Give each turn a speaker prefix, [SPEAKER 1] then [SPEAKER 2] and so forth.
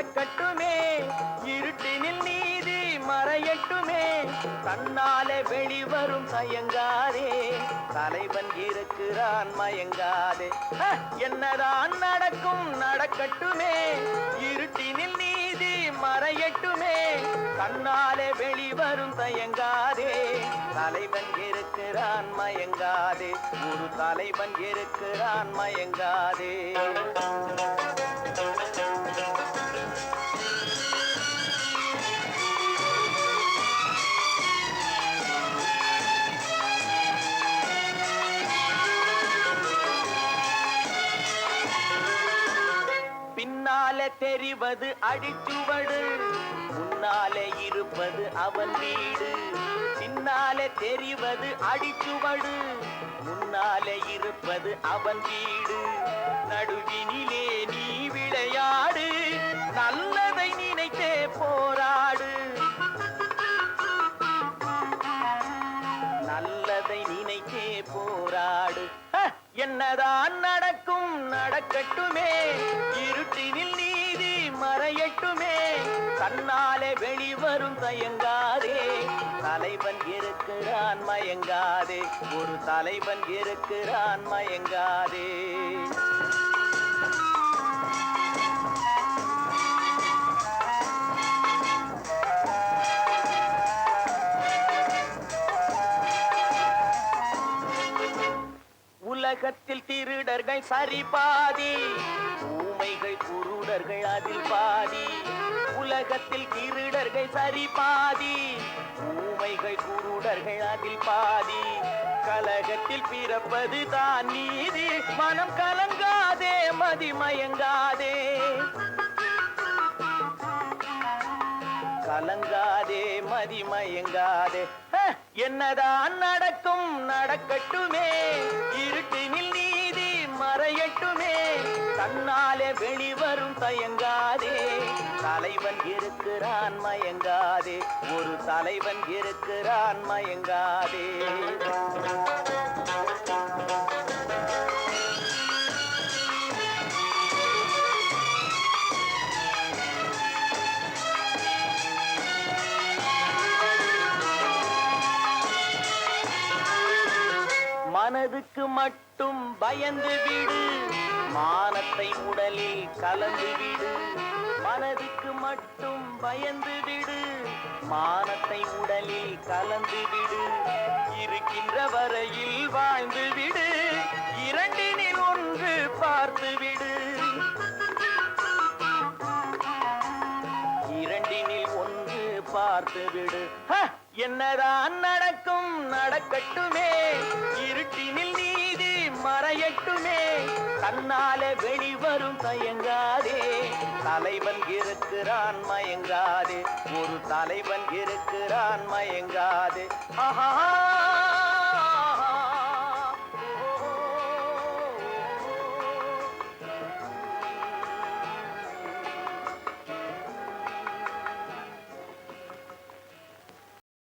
[SPEAKER 1] நடக்கட்டுமே, இருட்டினில் நீதி மறையட்டுமே, தன்னாலே வெளிவரும் தயங்காதே, தலைவன் இருக்கிறான் மயங்காதே. என்னதான் நடக்கும் நடக்கட்டுமே, இருட்டினில் நீதி மறையட்டுமே, தன்னாலே வெளிவரும் தயங்காதே, தலைவன் இருக்கிறான் மயங்காதே, ஒரு தலைவன் இருக்கிறான் மயங்காதே. பின்னாலே தெரிவது அடிச்சுவடு, முன்னாலே இருப்பது அவன் வீடு. பின்னாலே தெரிவது அடிச்சுவடு, முன்னாலே இருப்பது அவன் வீடு. நடுவினிலே நீ விளையாடு, நல்லதை நினைத்தே போராடு, நல்லதை நினைத்தே போராடு. என்னதான் நடக்கும் நடக்கட்டுமே, இருட்டினில் நீதி மறையட்டுமே, தன்னாலே வெளிவரும் தயங்காதே, தலைவன் இருக்கிறான் மயங்காதே, ஒரு தலைவன் இருக்கிறான் மயங்காதே. உலகத்தில் திருடர்கள் சரி பாதி, ஊமைகள் குருடர்கள் அதில் பாதி. உலகத்தில் திருடர்கள் சரி பாதி, ஊமைகள் குருடர்கள் அதில் பாதி. கலகத்தில் பிறப்பது தான் நீதி, மனம் கலங்காதே மதிமயங்காதே, கலங்காதே மதிமயங்காதே. என்னதான் நடக்கும் நடக்கட்டுமே, இருட்டினில் நீதி மறையட்டுமே, தன்னாலே வெளிவரும் தயங்காதே, தலைவன் இருக்கிறான் மயங்காதே, ஒரு தலைவன் இருக்கிறான் மயங்காதே. மனதுக்கு மட்டும் பயந்து விடு, மானத்தை உடலில் கலந்து விடு. மனதுக்கு மட்டும் பயந்து விடு, மானத்தை உடலில் கலந்து விடு. இருக்கின்ற வரையில் வாழ்ந்து விடு, இரண்டினில் ஒன்று பார்த்து விடு, இரண்டினில் ஒன்று பார்த்து விடு. என்னதான் நடக்கும் நடக்கட்டுமே, இருட்டினில் நீதி மறையட்டுமே, தன்னாலே வெளிவரும் தயங்காதே, தலைவன் இருக்கிறான் மயங்காதே, ஒரு தலைவன் இருக்கிறான் மயங்காதே. ஆஹா.